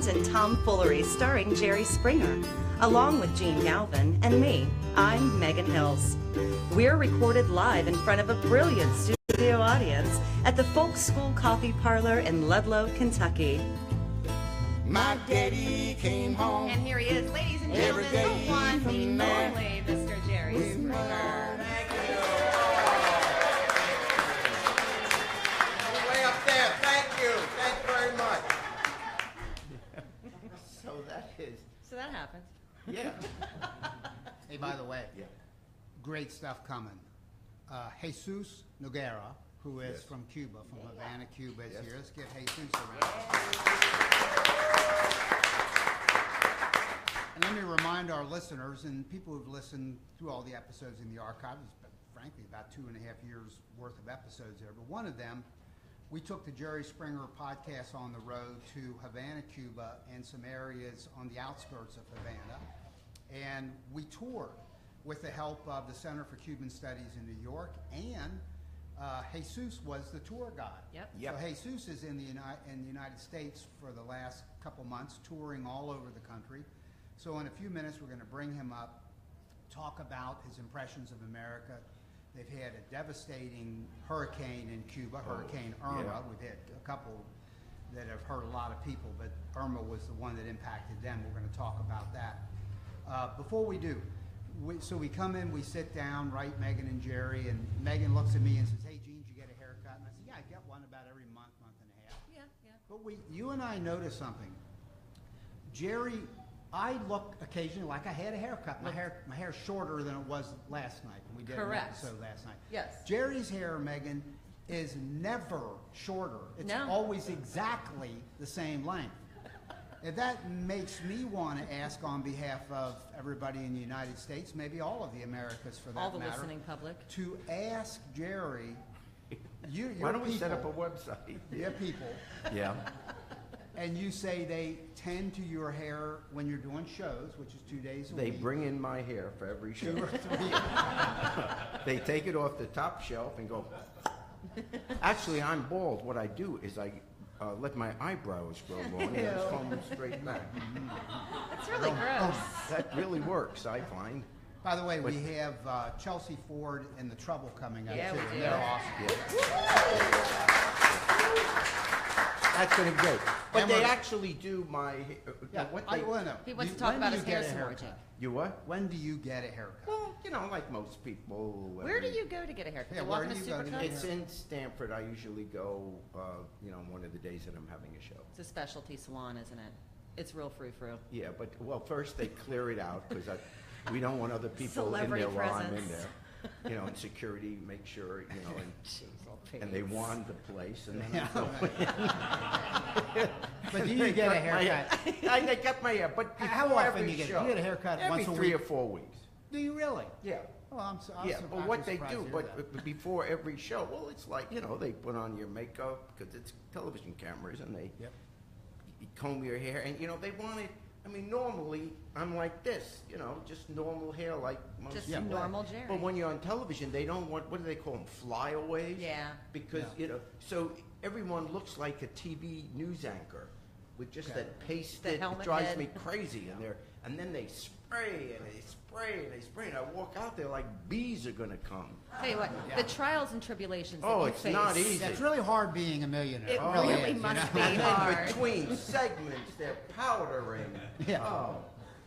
and tomfoolery starring Jerry Springer, along with Gene Galvin and me. I'm Megan Hills. We're recorded live in front of a brilliant studio audience at the Folk School Coffee Parlor in Ludlow, Kentucky. My daddy came home. And here he is, ladies and gentlemen, the one, the only, Mr. Jerry Springer. Thank you. Way up there. Thank you. Thank you very much. So that is. So that happens. Yeah. Hey, by the way, Yeah. great stuff coming. Jesus Noguera, who is from Cuba, from Havana, Cuba, is here. Let's give Jesus a round. And let me remind our listeners and people who've listened through all the episodes in the archives, frankly, about 2.5 years worth of episodes there. But one of them, we took the Jerry Springer podcast on the road to Havana, Cuba, and some areas on the outskirts of Havana. And we toured with the help of the Center for Cuban Studies in New York, and Jesus was the tour guide. Yep. Yep. So Jesus is in the United States for the last couple months, touring all over the country. So in a few minutes, we're going to bring him up, talk about his impressions of America. They've had a devastating hurricane in Cuba, Hurricane Irma. Yeah. We've had a couple that have hurt a lot of people, but Irma was the one that impacted them. We're going to talk about that. Before we do, so we come in, we sit down, right, Megan and Jerry, and Megan looks at me and says, "Hey, Gene, did you get a haircut?" And I said, "Yeah, I get one about every month, month and a half." Yeah, yeah. But you and I noticed something. Jerry, I look occasionally like I had a haircut. My hair's shorter than it was last night. We did an episode last night. Yes. Jerry's hair, Megan, is never shorter. It's always exactly the same length. And that makes me want to ask on behalf of everybody in the United States, maybe all of the Americas for that matter. All the listening public. To ask Jerry, Why don't we set up a website? Your people. Yeah. And you say they tend to your hair when you're doing shows, which is 2 days a week. They bring in my hair for every show. 2 or 3. They take it off the top shelf and go. Actually, I'm bald. What I do is I let my eyebrows grow long and just comb them straight back. That's really gross. That really works, I find. By the way, we have Chelsea Ford and The Trouble coming up, Yeah, too. we do. They're awesome. That's going to be great. But And they we're- actually do my Yeah, what I they, want to know. He wants to When talk about do his you get hair a smudging. haircut? You what? When do you get a haircut? Well, like most people. Where do you go to get a haircut? Yeah, Do you walk where in a do you go to supercut? get It's in Stamford. I usually go, one of the days that I'm having a show. It's a specialty salon, isn't it? It's real frou-frou. Yeah, but first they clear it out because we don't want other people Celebrity in there while I'm in presence. there. And security make sure, Jeez, all and they pants. wand the place, and then I go in. But do you get a haircut? I get my hair, but How before often every you get? show, You get a haircut every once a 3 week? or 4 weeks. Do you really? Yeah. Oh, I'm Yeah, but what they surprised do, to hear but that. before every show, well, it's like, they put on your makeup because it's television cameras and they Yep. you comb your hair and, they want it. Normally I'm like this, just normal hair like most Just people. normal Jerry. But when you're on television, they don't want, what do they call them, flyaways? Yeah. Because, so everyone looks like a TV news anchor with just Okay. that paste The that helmet drives head. me crazy. And then they spray and they spray and they spray, and I walk out there like bees are going to come. Tell you what, Yeah. the trials and tribulations Oh, that you it's face. not easy. It's really hard being a millionaire. It Oh, really it is, must you know? be And hard. between segments, they're powdering. Yeah. Oh,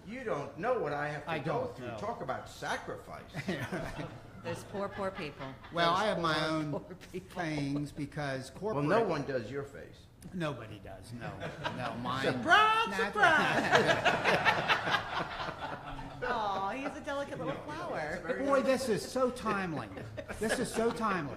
you don't know what I have to I go don't through. know. Talk about sacrifice. Those poor, poor people. Well, Those I have my poor, own poor people. things because Well, corporate. no one does your face. Nobody does. No, mine. Surprise, Nah, surprise. Oh, he's a delicate little flower. Boy, this is so timely. This is so timely.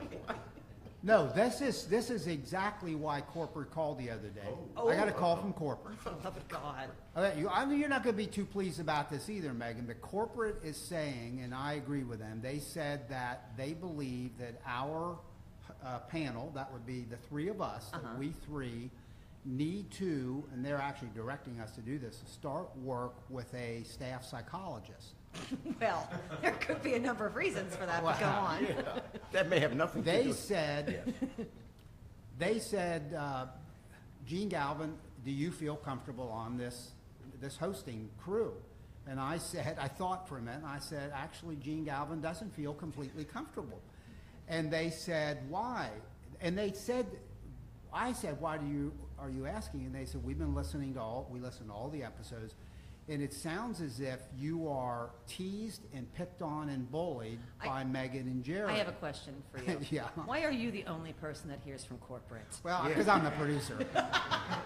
No, this is exactly why corporate called the other day. I got a call from corporate. For the love of God. I mean, you're not going to be too pleased about this either, Megan, but corporate is saying, and I agree with them, they said that they believe that our panel, that would be the three of us, that we three need to, and they're actually directing us to do this, start work with a staff psychologist. Well, there could be a number of reasons for that to go Wow. on. That may have nothing to do They with said, Gene Galvin, do you feel comfortable on this hosting crew? And I said, I thought for a minute, and I said, actually, Gene Galvin doesn't feel completely comfortable. And they said, why? And they said, I said, why are you asking? And they said, we listen to all the episodes, and it sounds as if you are teased and picked on and bullied by Megan and Jerry. I have a question for you. Yeah. Why are you the only person that hears from corporate? Well, because I'm the producer.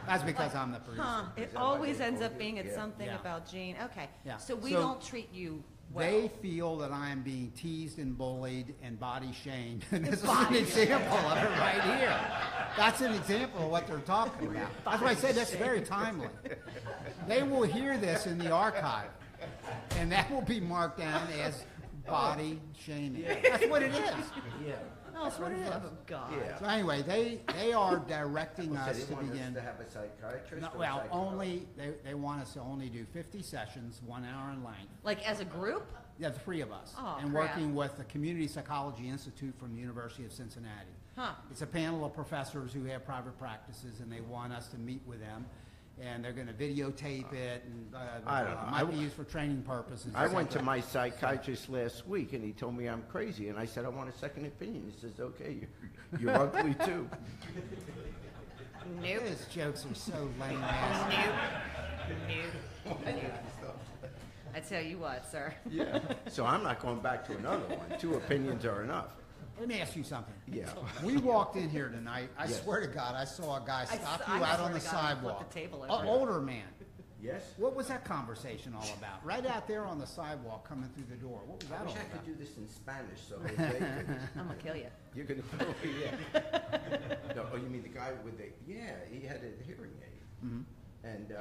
That's because I'm the producer. Huh? It that always why they ends call up you? being it's Yeah. something Yeah. about Gene. Okay. Yeah. So we So don't treat you well. They feel that I am being teased and bullied and body shamed. And this is an example of it right here. That's an example of what they're talking about. That's why I said that's very timely. They will hear this in the archive, and that will be marked down as body shaming. That's what it is. Yeah. Oh, that's what it is. Oh, God. Yeah. So anyway, they are directing So us they to want us begin. to have a psychiatrist? No, or a well, psychologist? only they want us to only do 50 sessions, 1 hour in length. Like as a group? Yeah, the 3 of us. Oh, and crap. working with the Community Psychology Institute from the University of Cincinnati. Huh. It's a panel of professors who have private practices, and they want us to meet with them. And they're going to videotape it, and I don't know. it might be used for training purposes. I went to my psychiatrist last week, and he told me I'm crazy, and I said, I want a second opinion. He says, okay, you're ugly too. Nope. His jokes are so lame ass. Nope. I tell you what, sir. Yeah. So I'm not going back to another one. 2 opinions are enough. Let me ask you something. Yeah. We walked in here tonight. I Yes. swear to God, I saw a guy stop I you out swear on the to God, I flipped sidewalk. the table An over. older man. Yes? What was that conversation all about? Right out there on the sidewalk coming through the door. What was that I all wish I about? could do this in Spanish, so Jose could. I'm going to kill you. You're going to, oh, yeah. No, oh, you mean the guy with the, yeah, he had a hearing aid. Mhm. And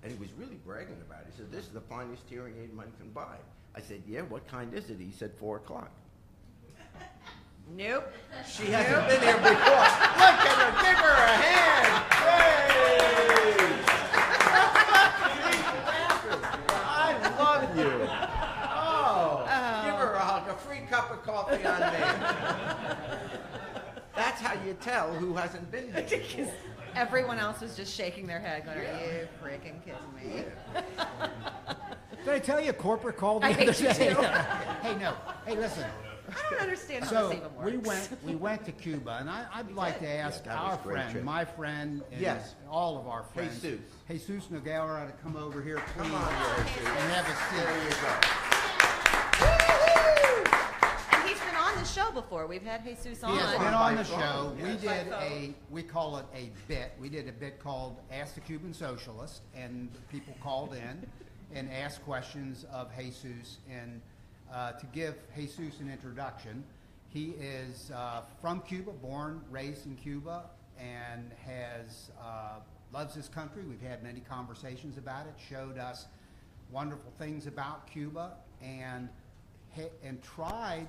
he was really bragging about it. He said, this is the finest hearing aid money can buy. I said, yeah, what kind is it? He said, 4 o'clock. Nope. She hasn't been here before. Look at her. Give her a hand. Hey! I love you. Oh. Give her a hug. A free cup of coffee on me. That's how you tell who hasn't been here before. Everyone else was just shaking their head going, are you freaking kidding me? Did I tell you corporate called me I the other hate you day? too. Hey, no. Hey, listen. I don't understand how So this even works. we went to Cuba, and I'd like to ask that was our a great friend, trip. my friend, and Yes. all of our friends, Jesus. Noguera, to come over here, please, Come on, Jesus. and have a There seat. you go. And he's been on the show before. We've had Jesus on. He has on been by on the phone, show. yes. We call it a bit. We did a bit called Ask the Cuban Socialist, and people called in and asked questions of Jesus. And to give Jesus an introduction, he is from Cuba, born, raised in Cuba, and has loves his country. We've had many conversations about it. Showed us wonderful things about Cuba, and tried.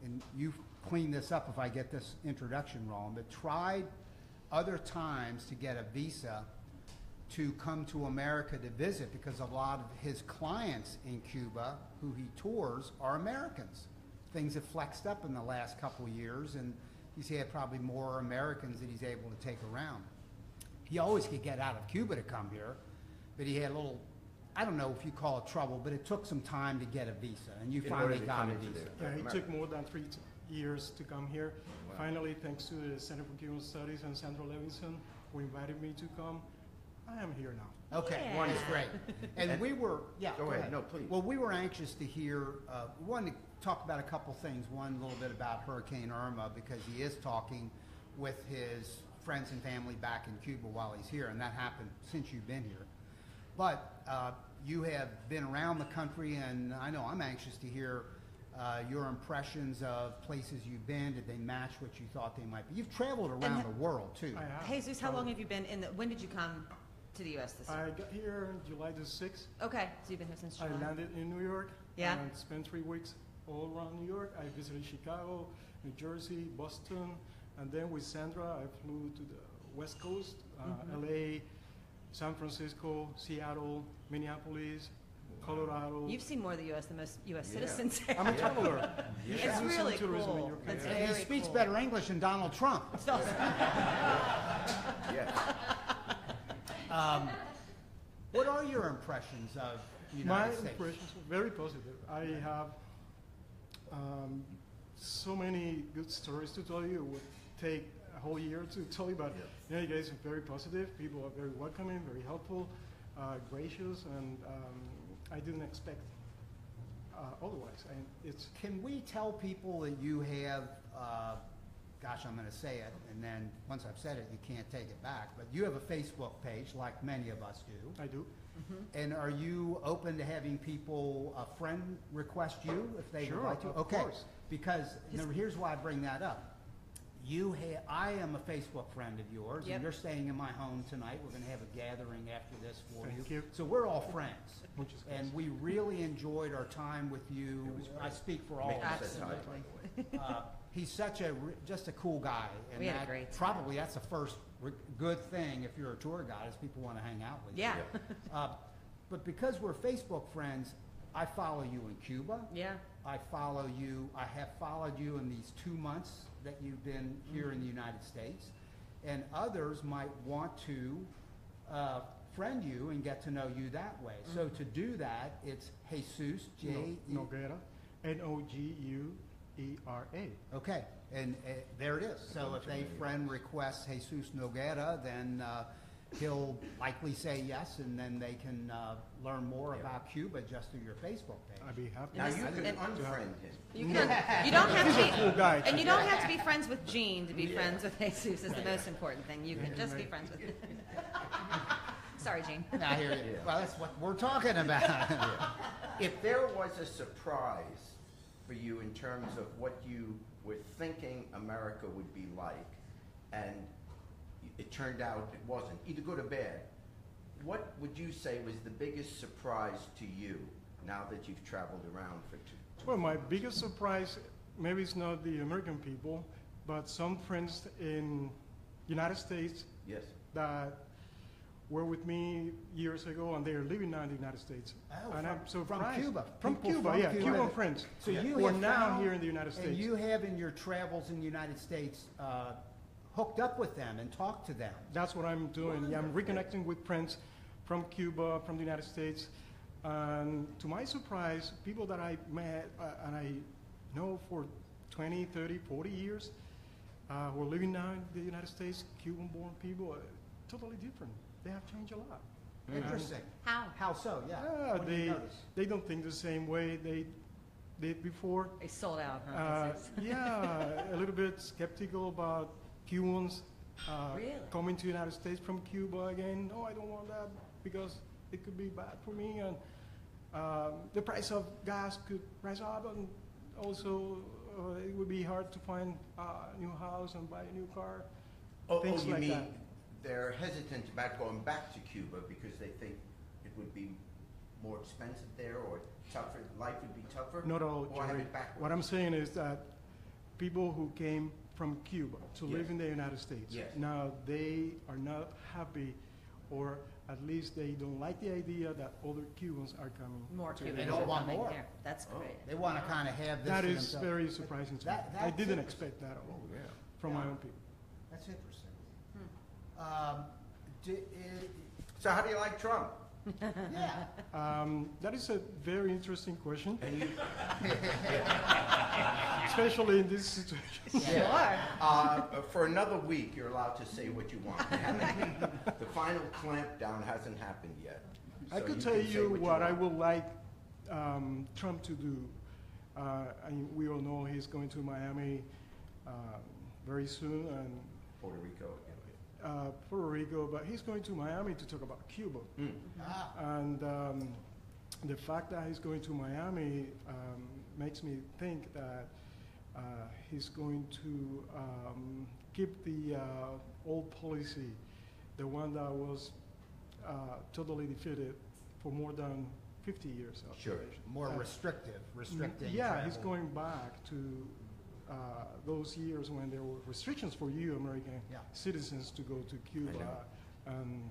And you clean this up if I get this introduction wrong, but tried other times to get a visa to come to America to visit, because a lot of his clients in Cuba who he tours are Americans. Things have flexed up in the last couple of years, and he's had probably more Americans that he's able to take around. He always could get out of Cuba to come here, but he had a little, I don't know if you call it trouble, but it took some time to get a visa, and you In finally order to got come a into visa. the- Yeah, it America. took more than 3 years to come here. Wow. Finally, thanks to the Center for Cuban Studies and Sandra Levinson, who invited me to come, I am here now. Okay, Yeah. one is great. And we were, yeah, Go ahead. No, please. Well, we were anxious to hear, we wanted to talk about a couple things. One, a little bit about Hurricane Irma, because he is talking with his friends and family back in Cuba while he's here, and that happened since you've been here. But you have been around the country, and I know I'm anxious to hear your impressions of places you've been. Did they match what you thought they might be? You've traveled around the world, too. I have. Jesus, how long have you been in the, when did you come to the U.S. this year? I got here July the 6th. Okay, so you've been here since I July. landed in New York. Yeah. And spent 3 weeks all around New York. I visited Chicago, New Jersey, Boston, and then with Sandra, I flew to the West Coast, LA, San Francisco, Seattle, Minneapolis, Colorado. You've seen more of the U.S. than most U.S. Yeah. citizens. I'm a traveler. It's I do some really tourism in cool. your That's country. And he very speaks cool. better English than Donald Trump. It's awesome. Yes. What are your impressions of the My United States? impressions are very positive. I have so many good stories to tell you. It would take a whole year to tell you, but in any case, it's very positive. People are very welcoming, very helpful, gracious, and I didn't expect otherwise. And it's Can we tell people that you have, gosh, I'm going to say it, and then once I've said it, you can't take it back, but you have a Facebook page like many of us do. I do. And are you open to having people, a friend request you if they Sure, would like to? of Okay, course. because now, here's why I bring that up. I am a Facebook friend of yours, Yep. and you're staying in my home tonight. We're going to have a gathering after this for Thank you. you. So we're all friends. Which is And we really enjoyed our time with you. I speak for all of us. Absolutely. He's such just a cool guy. And We had a that- great time. Probably that's the first good thing if you're a tour guide is people want to hang out with you. Yeah. But because we're Facebook friends, I follow you in Cuba. Yeah. I have followed you in these 2 months that you've been here in the United States. And others might want to friend you and get to know you that way. So to do that, it's Jesus, J-E. Noguera, Noguera. Okay, and there it is. So if a friend requests Jesus Noguera, then he'll likely say yes, and then they can learn more about Cuba just through your Facebook page. I'd be happy. Now And you this- can and- unfriend him. You can. You don't have to be. He's a cool guy, And too. you don't have to be friends with Gene to be friends with Jesus. Is the most important thing. You can just be friends with. Sorry, Gene. Now here, well, that's what we're talking about. If there was a surprise for you in terms of what you were thinking America would be like, and it turned out it wasn't, either good or bad, what would you say was the biggest surprise to you now that you've traveled around for Well, my biggest surprise, maybe it's not the American people, but some friends in United States Yes. that were with me years ago, and they're living now in the United States. Oh, And I'm from surprised. Cuba. From People Cuba, from yeah, Cuba. Cuban friends. So you who are have now found- here in the United States. And you have in your travels in the United States hooked up with them and talked to them. That's what I'm doing. Yeah, I'm reconnecting with friends from Cuba, from the United States. And to my surprise, people that I met and I know for 20, 30, 40 years who are living now in the United States, Cuban-born people, totally different. They have changed a lot. Interesting. How? How so? Yeah. Yeah, What do you notice? they don't think the same way they did before. They sold out, huh? Yeah, a little bit skeptical about Cubans Really? coming to the United States from Cuba again. No, I don't want that because it could be bad for me, and the price of gas could rise up, and also it would be hard to find a new house and buy a new car. Things you like mean that. they're hesitant about going back to Cuba because they think it would be more expensive there or tougher, life would be tougher? Not at all, Or have Jerry. it backwards? What I'm saying is that people who came from Cuba to Yes. live in the United States, Yes. now they are not happy, or at least they don't like the idea that other Cubans are coming. More to Cubans the They don't are United want coming more. here. That's Oh. great. They want to kind of have this. That to is themselves. very surprising to me. That- I that's didn't interesting. expect that at all Yeah. from my Yeah. own people. That's interesting. Hmm. So how do you like Trump? Yeah. That is a very interesting question, And you, especially in this situation. Sure. for another week, you're allowed to say what you want. The final clampdown hasn't happened yet. I So could can tell say you what I want. would like Trump to do. And we all know he's going to Miami very soon, and Puerto Rico. Puerto Rico, but he's going to Miami to talk about Cuba. Mm. And the fact that he's going to Miami makes me think that he's going to keep the old policy, the one that was totally defeated for more than 50 years. of Sure. duration. More restricting. Yeah, he's travel. going back to those years when there were restrictions for you American Yeah. citizens to go to Cuba, know. and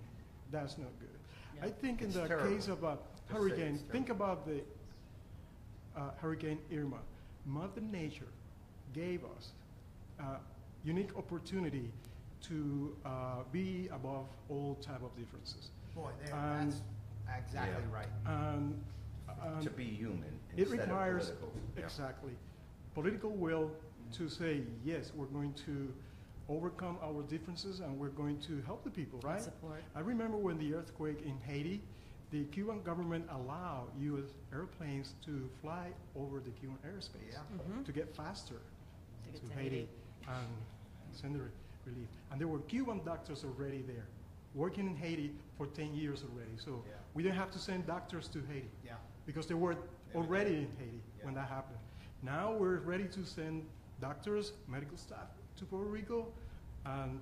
that's not good. Yeah. I think in It's the terrible. case of a To say hurricane, it's think about the Hurricane Irma. Mother Nature gave us a unique opportunity to be above all type of differences. Boy, And- that's exactly Yeah. right. And To be human it instead requires of political. Yeah. exactly political will to say yes, we're going to overcome our differences and we're going to help the people, right? Support. I remember when the earthquake in Haiti, the Cuban government allowed U.S. airplanes to fly over the Cuban airspace Yeah. to get faster To get to to Haiti Haiti. and send the relief. And there were Cuban doctors already there, working in Haiti for 10 years already. So Yeah. we didn't have to send doctors to Haiti Yeah. because they were They were already there. in Haiti Yeah. when that happened. Now we're ready to send doctors, medical staff to Puerto Rico, and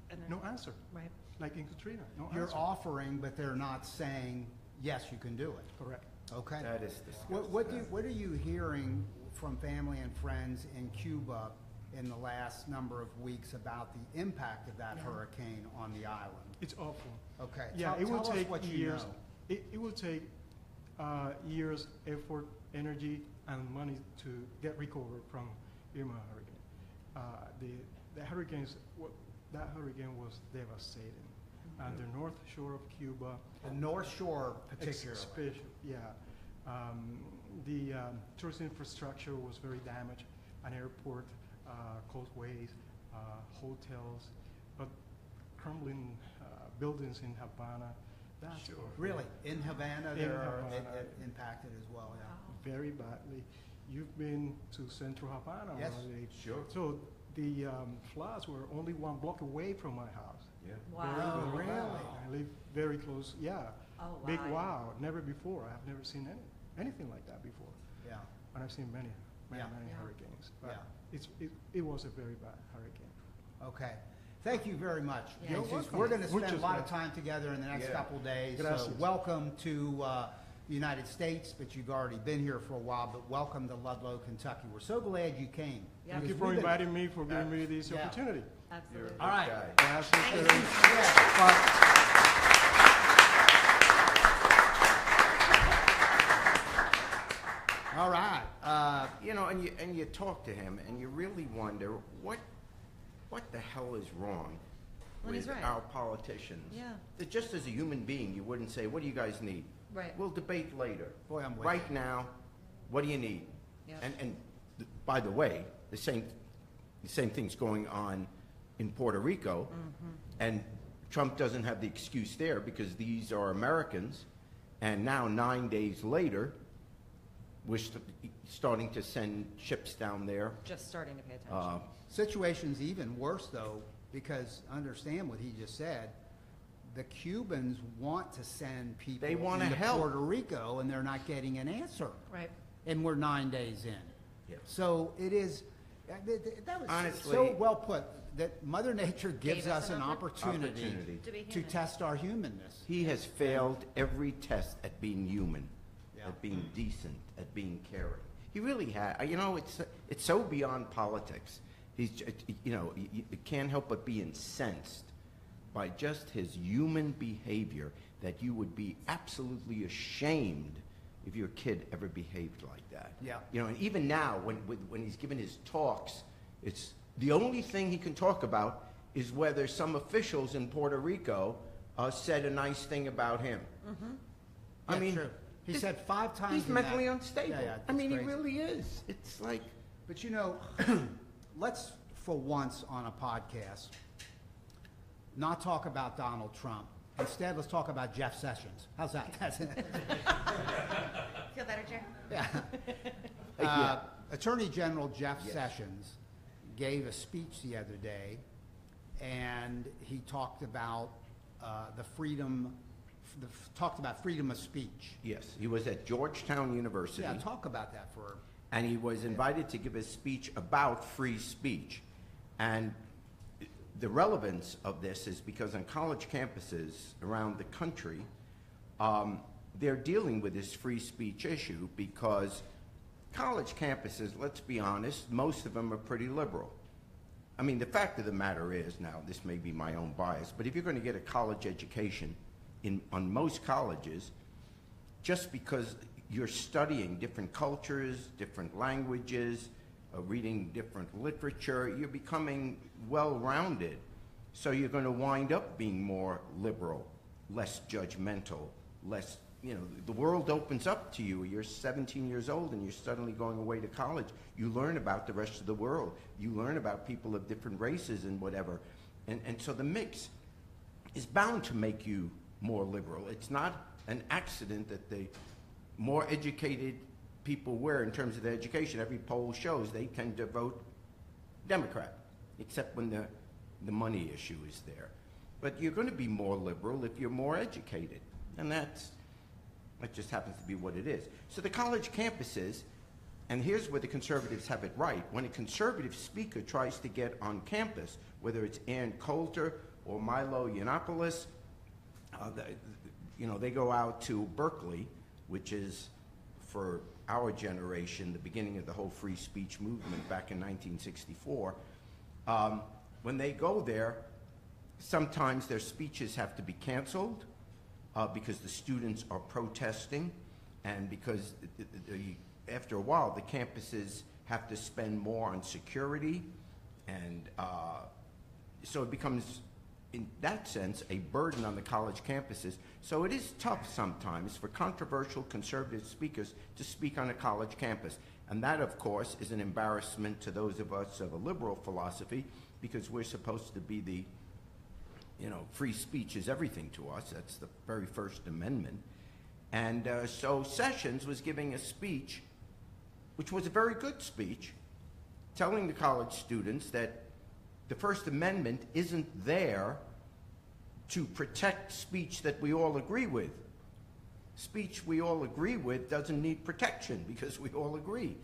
And then- no answer. Right. Like in Katrina, no You're answer. offering, but they're not saying, yes, you can do it. Correct. Okay. That is disgusting. What are you hearing from family and friends in Cuba in the last number of weeks about the impact of that Yeah. hurricane on the island? It's awful. Okay. Yeah, tell, it will tell us take what you years. know. It will take years, effort, energy, and money to get recovered from Irma hurricane. The hurricanes, that hurricane was devastating. And the north shore of Cuba, The North Shore particularly. yeah. The tourist infrastructure was very damaged, an airport, causeways, hotels, but crumbling buildings in Havana. That's awful. Really, in Havana, In they're Havana. impacted as well, yeah. Very badly. You've been to Central Havana Yes. already. Sure. So the floods were only 1 block away from my house. Yeah. Wow. Oh, really? I live very close. Yeah. Oh, Big wow. wow. Never before. I have never seen anything like that before. Yeah. And I've seen many Yeah. Yeah. hurricanes. But Yeah. it was a very bad hurricane. Okay. Thank you very much. Yeah. You're Jesus. welcome. We're going to spend Muchas a lot of gracias. time together in the next Yeah. couple days. So Gracias. welcome to the United States, but you've already been here for a while, but welcome to Ludlow, Kentucky. We're so glad you came. Yeah. Thank you because for we've been- inviting me, for giving me this Yeah. opportunity. You're a Absolutely. good All right. guy. Gracias, Thank very- you. All right. You know, and you talk to him, and you really wonder what the hell is wrong Well, he's with right. our politicians. Yeah. That just as a human being, you wouldn't say, "What do you guys need?" Right. We'll debate later. Boy, I'm with right you. now, what do you need? Yep. And by the way, the same thing's going on in Puerto Rico, Mm-hmm. and Trump doesn't have the excuse there because these are Americans, and now 9 days later, we're starting to send ships down there. Just starting to pay attention. Situation's even worse, though, because understand what he just said. The Cubans want to send people They wanna into help. Puerto Rico, and they're not getting an answer. Right. And we're 9 days in. Yeah. So it is, that was Honestly- so well put, that Mother Nature gives Gave us us an an opportunity. opportunity To be to human. test our humanness. He has failed every test at being human, Yeah. at being decent, at being caring. He really has. You know, it's so beyond politics. You can't help but be incensed by just his human behavior that you would be absolutely ashamed if your kid ever behaved like that. Yeah. You know, and even now, when he's giving his talks, it's the only thing he can talk about is whether some officials in Puerto Rico said a nice thing about him. I Yeah, mean, true. He this- said 5 times. he's in that- mentally unstable. Yeah, yeah, I mean, it's he crazy. really is. It's like, But you know, let's for once on a podcast not talk about Donald Trump. Instead, let's talk about Jeff Sessions. How's that? That's it. Feel better, Jerry? Yeah. Yeah. Attorney General Jeff Yes. Sessions gave a speech the other day, and he talked about talked about freedom of speech. yes, he was at Georgetown University. Yeah, talk about that for. And he was invited to give a speech about free speech. And the relevance of this is because on college campuses around the country, they're dealing with this free speech issue because college campuses, let's be honest, most of them are pretty liberal. I mean, the fact of the matter is, now this may be my own bias, but if you're going to get a college education on most colleges, just because you're studying different cultures, different languages, reading different literature, you're becoming well-rounded. So you're going to wind up being more liberal, less judgmental, less, you know, the world opens up to you. You're 17 years old and you're suddenly going away to college. You learn about the rest of the world. You learn about people of different races and whatever. And so the mix is bound to make you more liberal. It's not an accident that the more educated people were in terms of their education, every poll shows they tend to vote Democrat, except when the money issue is there. But you're going to be more liberal if you're more educated, and that just happens to be what it is. So the college campuses, and here's where the conservatives have it right. When a conservative speaker tries to get on campus, whether it's Ann Coulter or Milo Yiannopoulos, they go out to Berkeley, which is, for our generation, the beginning of the whole free speech movement back in 1964. When they go there, sometimes their speeches have to be canceled because the students are protesting, and because after a while the campuses have to spend more on security, and so it becomes, in that sense, a burden on the college campuses. So it is tough sometimes for controversial conservative speakers to speak on a college campus. And that, of course, is an embarrassment to those of us of a liberal philosophy, because we're supposed to be the, free speech is everything to us. That's the very First Amendment. And so Sessions was giving a speech, which was a very good speech, telling the college students that the First Amendment isn't there to protect speech that we all agree with. Speech we all agree with doesn't need protection because we all agree.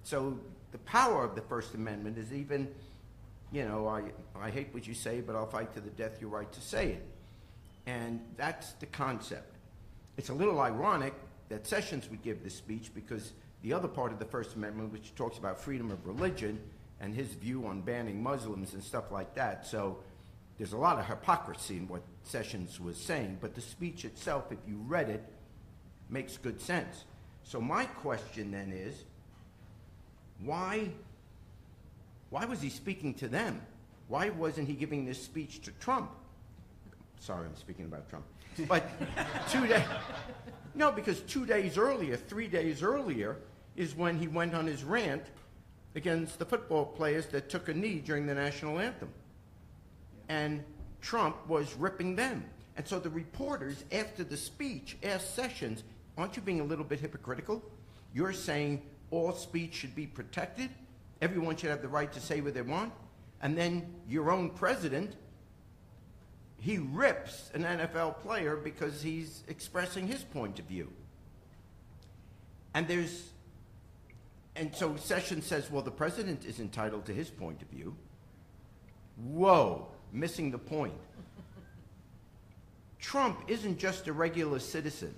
So the power of the First Amendment is even, I hate what you say, but I'll fight to the death your right to say it. And that's the concept. It's a little ironic that Sessions would give this speech, because the other part of the First Amendment, which talks about freedom of religion and his view on banning Muslims and stuff like that. So there's a lot of hypocrisy in what Sessions was saying, but the speech itself, if you read it, makes good sense. So my question then is, why was he speaking to them? Why wasn't he giving this speech to Trump? Sorry, I'm speaking about Trump. But because 2 days earlier, 3 days earlier, is when he went on his rant against the football players that took a knee during the national anthem. And Trump was ripping them. And so the reporters, after the speech, asked Sessions, aren't you being a little bit hypocritical? You're saying all speech should be protected, everyone should have the right to say what they want, and then your own president, he rips an NFL player because he's expressing his point of view. And so Sessions says, well, the president is entitled to his point of view. Whoa, missing the point. Trump isn't just a regular citizen,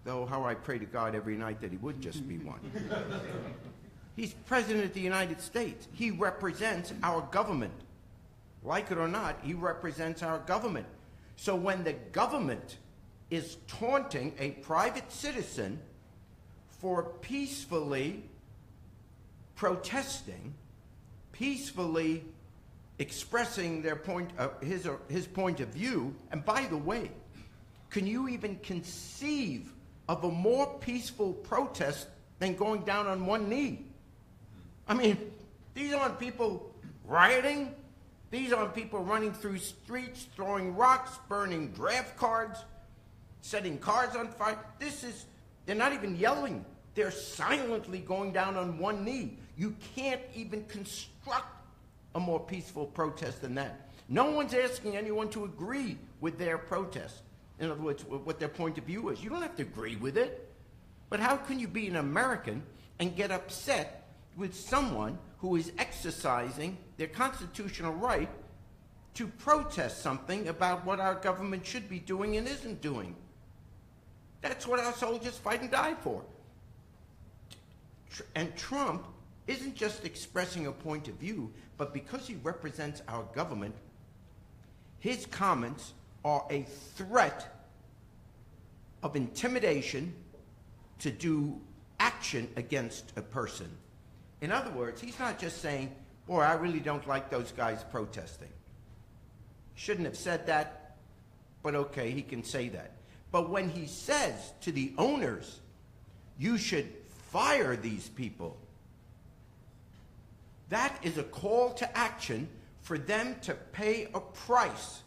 though how I pray to God every night that he would just be one. He's president of the United States. He represents our government. Like it or not, he represents our government. So when the government is taunting a private citizen for peacefully protesting, peacefully expressing their his point of view, and by the way, can you even conceive of a more peaceful protest than going down on one knee? I mean, these aren't people rioting. These aren't people running through streets, throwing rocks, burning draft cards, setting cars on fire. They're not even yelling. They're silently going down on one knee. You can't even construct a more peaceful protest than that. No one's asking anyone to agree with their protest. In other words, what their point of view is. You don't have to agree with it. But how can you be an American and get upset with someone who is exercising their constitutional right to protest something about what our government should be doing and isn't doing? That's what our soldiers fight and die for. And Trump isn't just expressing a point of view, but because he represents our government, his comments are a threat of intimidation to do action against a person. In other words, he's not just saying, boy, I really don't like those guys protesting. Shouldn't have said that, but okay, he can say that. But when he says to the owners, you should fire these people, that is a call to action for them to pay a price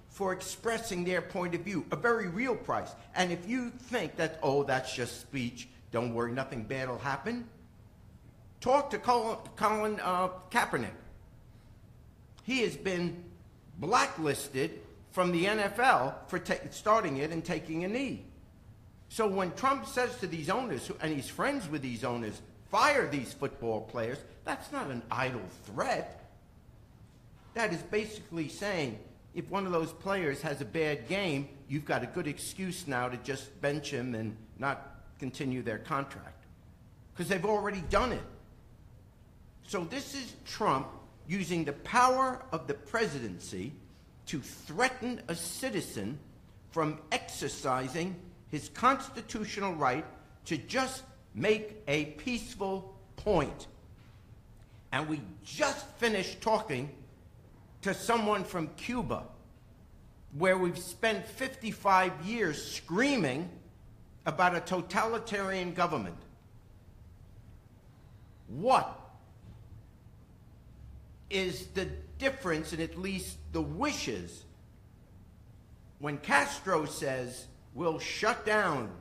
for expressing their point of view, a very real price. And if you think that, oh, that's just speech, don't worry, nothing bad will happen, talk to Colin Kaepernick. He has been blacklisted from the NFL for starting it and taking a knee. So when Trump says to these owners, and he's friends with these owners, fire these football players, that's not an idle threat. That is basically saying, if one of those players has a bad game, you've got a good excuse now to just bench him and not continue their contract. Because they've already done it. So this is Trump using the power of the presidency to threaten a citizen from exercising his constitutional right to just make a peaceful point. And we just finished talking to someone from Cuba, where we've spent 55 years screaming about a totalitarian government. What is the difference in at least the wishes when Castro says, we'll shut down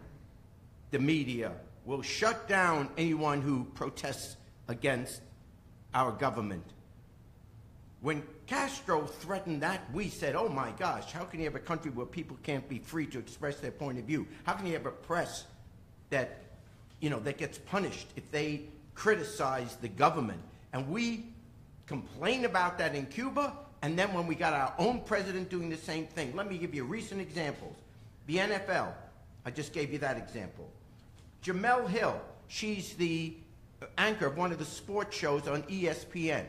the media, we'll shut down anyone who protests against our government? When Castro threatened that, we said, oh my gosh, how can you have a country where people can't be free to express their point of view? How can you have a press that, that gets punished if they criticize the government? And we complained about that in Cuba, and then when we got our own president doing the same thing. Let me give you recent examples. The NFL, I just gave you that example. Jamel Hill, she's the anchor of one of the sports shows on ESPN.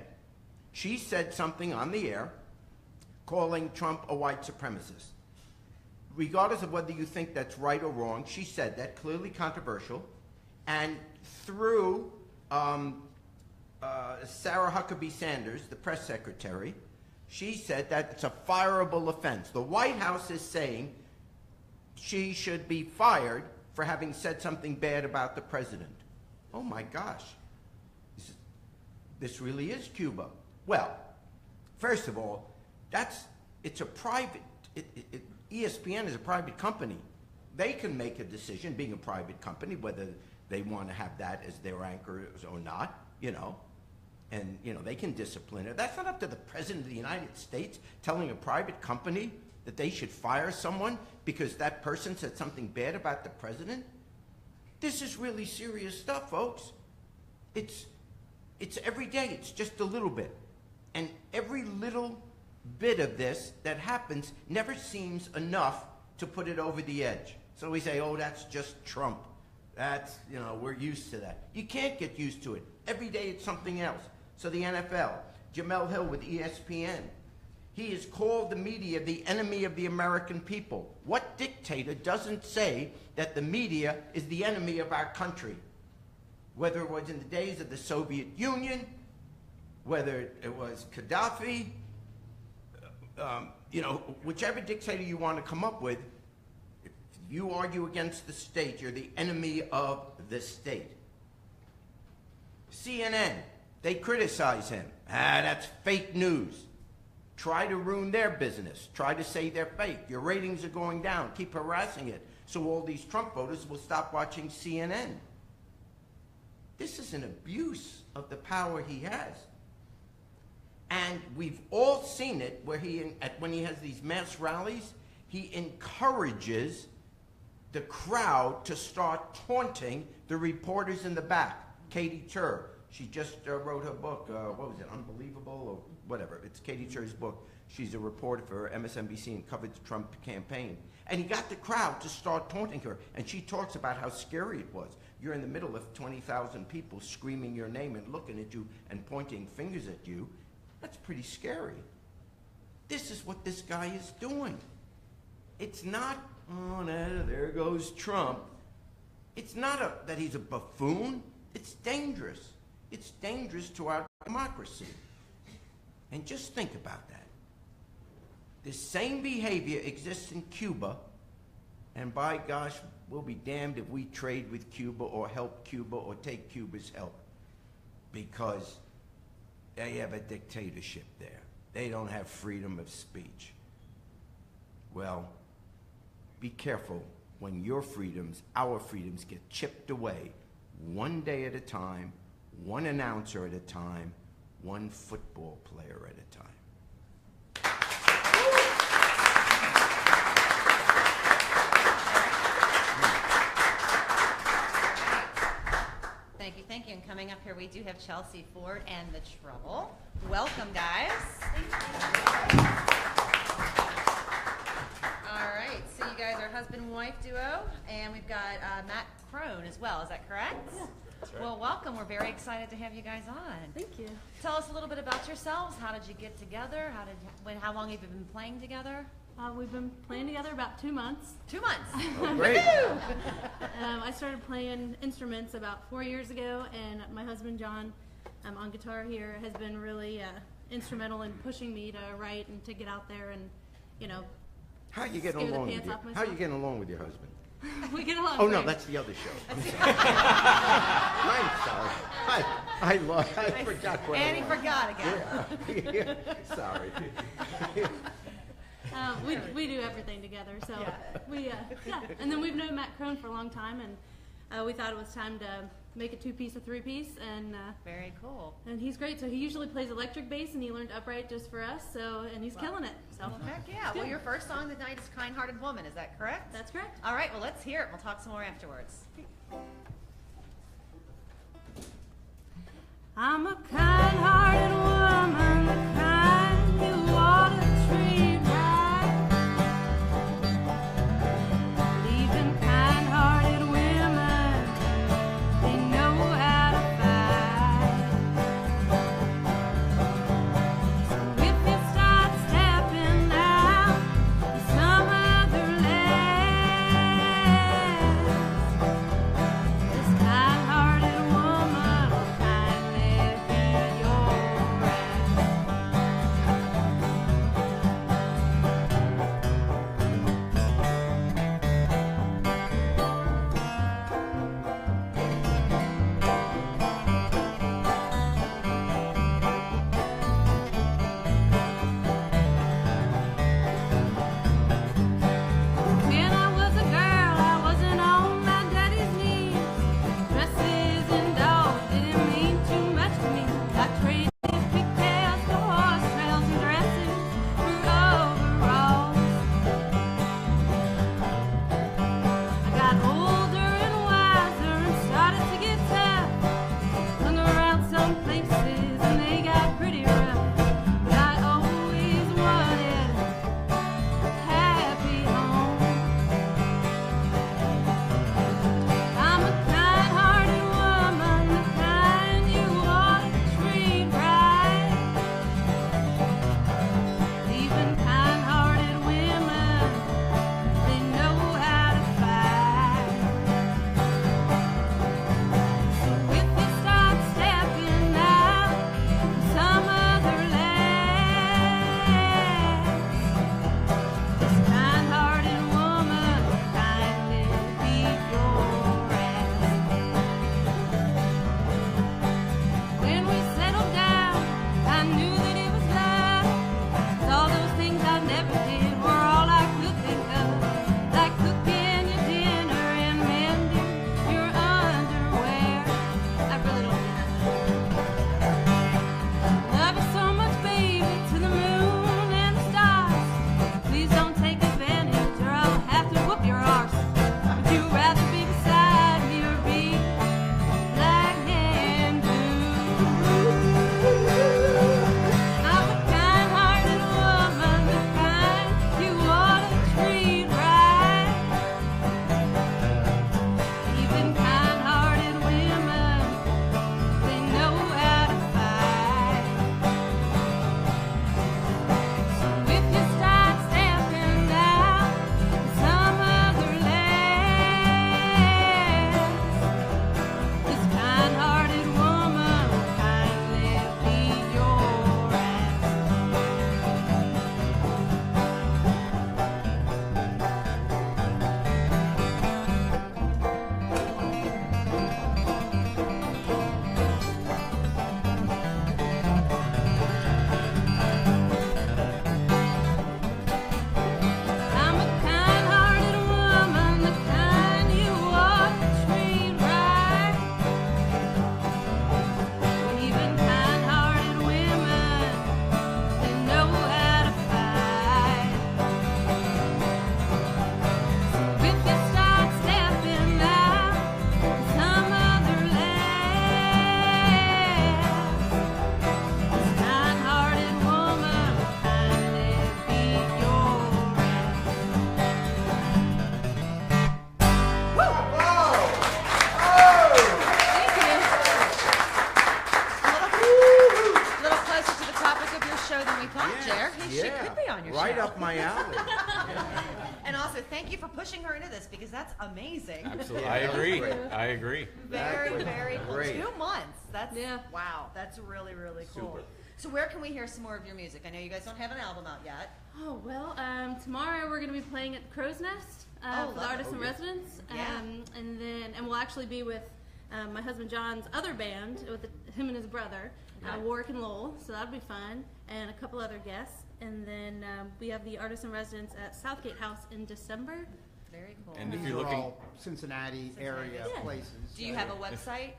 She said something on the air calling Trump a white supremacist. Regardless of whether you think that's right or wrong, she said that, clearly controversial, and through Sarah Huckabee Sanders, the press secretary, she said that it's a fireable offense. The White House is saying she should be fired for having said something bad about the president. Oh my gosh, this really is Cuba. Well, first of all, it's a private, ESPN is a private company. They can make a decision, being a private company, whether they want to have that as their anchors or not, and they can discipline her. That's not up to the President of the United States telling a private company that they should fire someone because that person said something bad about the president. This is really serious stuff, folks. It's every day, it's just a little bit. And every little bit of this that happens never seems enough to put it over the edge. So we say, oh, that's just Trump. That's, we're used to that. You can't get used to it. Every day it's something else. So the NFL, Jamel Hill with ESPN, he has called the media the enemy of the American people. What dictator doesn't say that the media is the enemy of our country? Whether it was in the days of the Soviet Union, whether it was Gaddafi, whichever dictator you want to come up with, if you argue against the state, you're the enemy of the state. CNN, they criticize him. That's fake news. Try to ruin their business. Try to say they're fake. Your ratings are going down. Keep harassing it. So all these Trump voters will stop watching CNN. This is an abuse of the power he has. And we've all seen it where when he has these mass rallies, he encourages the crowd to start taunting the reporters in the back. Katie Tur, she just wrote her book, what was it, Unbelievable or whatever. It's Katie Tur's book. She's a reporter for MSNBC and covered the Trump campaign. And he got the crowd to start taunting her. And she talks about how scary it was. You're in the middle of 20,000 people screaming your name and looking at you and pointing fingers at you. That's pretty scary. This is what this guy is doing. It's not, oh, no, there goes Trump. It's not that he's a buffoon. It's dangerous. It's dangerous to our democracy. And just think about that. The same behavior exists in Cuba, and by gosh, we'll be damned if we trade with Cuba or help Cuba or take Cuba's help, because they have a dictatorship there. They don't have freedom of speech. Well, be careful when your freedoms, our freedoms, get chipped away one day at a time, one announcer at a time, one football player at a time. Thank you, thank you. And coming up here, we do have Chelsea Ford and the Trouble. Welcome, guys. All right, so you guys are husband and wife duo, and we've got Matt Crone as well. Is that correct? Yeah. That's right. Well, welcome. We're very excited to have you guys on. Thank you. Tell us a little bit about yourselves. How did you get together? How long have you been playing together? We've been playing together about 2 months. 2 months. Oh, great. I started playing instruments about 4 years ago, and my husband John, on guitar here, has been really instrumental in pushing me to write and to get out there and, How you getting Scare the along with pants your, off myself. how you getting along with your husband? we get along. Oh no, great. that's the other show. I'm sorry. I forgot what And it he was. forgot again. Yeah. Sorry. We do everything together, so yeah. And then we've known Matt Crone for a long time, and we thought it was time to make a 2-piece, a 3-piece, and Very cool. and he's great. So he usually plays electric bass, and he learned upright just for us. So and he's killing it. So Well, heck yeah. Well, your first song tonight is Kind-Hearted Woman. Is that correct? that's correct. All right, well, let's hear it. We'll talk some more afterwards. I'm a kind-hearted woman, the kind you ought to treat right. Believe in kind-hearted women, they know how to fight. So if you start stepping out in some other land, this kind-hearted woman will kindly be your into this because that's amazing. Absolutely. Yeah, I that was agree. great. I agree. Very, That was very cool. great. 2 months. That's Yeah. wow. That's really, really cool. Super. So where can we hear some more of your music? I know you guys don't have an album out yet. Oh, well, tomorrow we're going to be playing at the Crow's Nest for the love it. Artists in Residence. Yeah. And we'll actually be with my husband John's other band, with him and his brother, Warwick and Lowell, so that'll be fun, and a couple other guests. And then we have the Artists in Residence at Southgate House in December. Very cool. And if These you're are looking, all Cincinnati area Yeah. places. Do you have a website?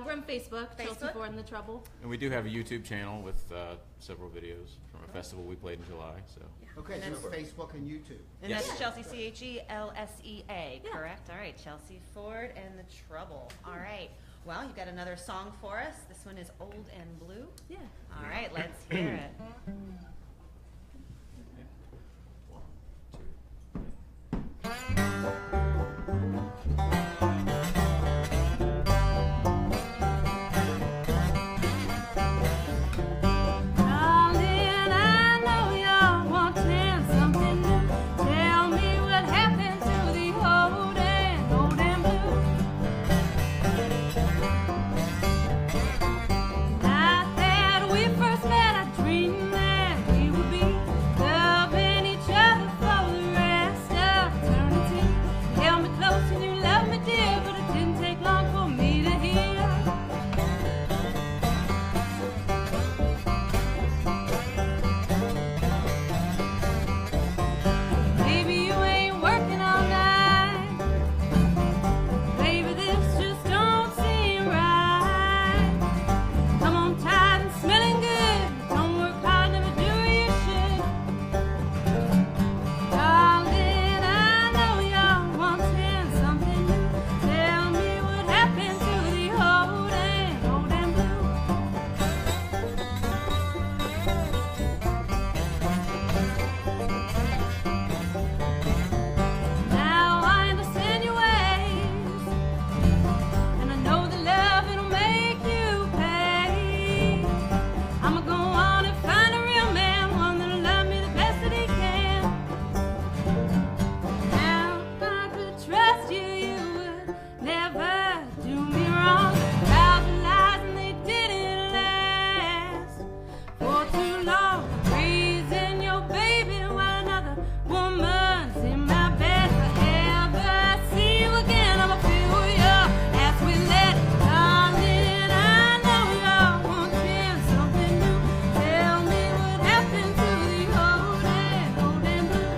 We're on Facebook, Chelsea Facebook? Ford and the Trouble. and we do have a YouTube channel with several videos from a festival we played in July. So Okay, so it's Facebook and YouTube. And Yes. that's Chelsea, CHELSEA, Yeah. correct? All right, Chelsea Ford and the Trouble. All right. Well, you've got another song for us. This one is Old and Blue. Yeah. All right, let's hear it. Darling, I know you're wanting something new. Tell me what happened to the old and blue. Night that we first met, I dreamed that we would be loving each other for the rest of eternity. You held me close and you loved me, dear, but it didn't take long for me to hear. Baby, you ain't working all night. Baby, this just don't seem right. Come on tight and smelling good. Don't work hard, never do you should. Darling, I know you're wanting something new. Tell me what happened to the old and blue. Now I understand your ways, and I know that love it'll make you pay. I'ma go on and find a real man, one that'll love me the best that he can. Now if I could trust you, you would never do me wrong. About the lies and they didn't last for too long. Raising your baby while another woman's in my bed. If I ever see you again, I'ma feel your ass with lead. Darling, I know you're wanting something new. Tell me what happened to the old and blue.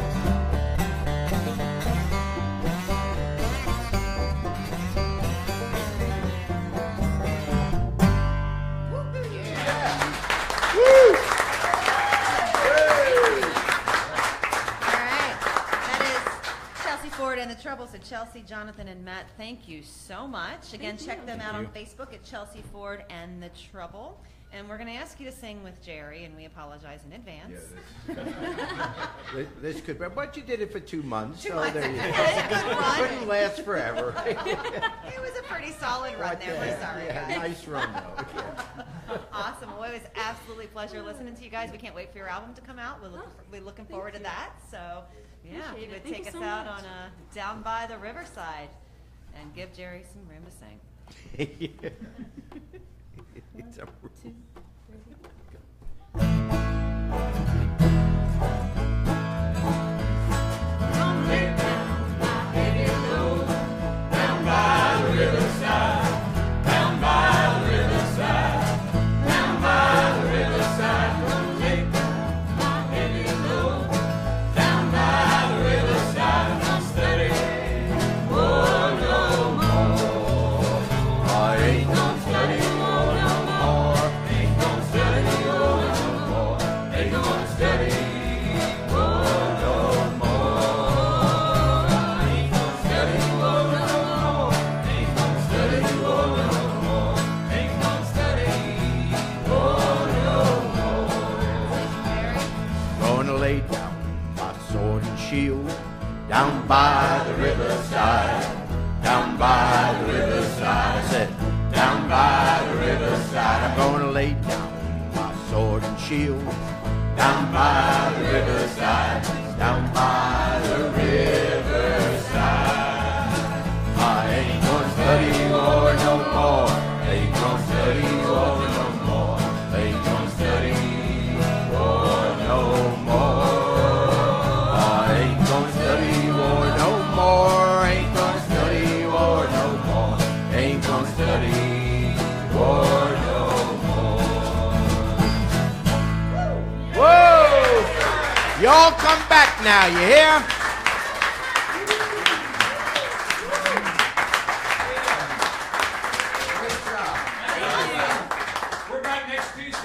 All right. That is Chelsea Ford and the Trouble. So Chelsea, Jonathan, and Matt, thank you so much. Again, check them out on Facebook at Chelsea Ford and the Trouble. And we're going to ask you to sing with Jerry, and we apologize in advance. This could, but you did it for 2 months, 2 so months. there you go. It was a good run. Couldn't last forever. It was a pretty solid run there. We're sorry, Yeah, guys. nice run though. Yeah. Awesome. Well, it was absolutely a pleasure listening to you guys. We can't wait for your album to come out. We're looking forward to that. So, yeah, if Appreciate you it. would Thank take you us so out much. on Down by the Riverside and give Jerry some room to sing. It's a- Gonna lay down my sword and shield down by the riverside, down by the riverside. I said, down by the riverside. I'm gonna lay down my sword and shield down by the riverside, down by the riverside. study war no more. Whoa! Y'all come back now, you hear?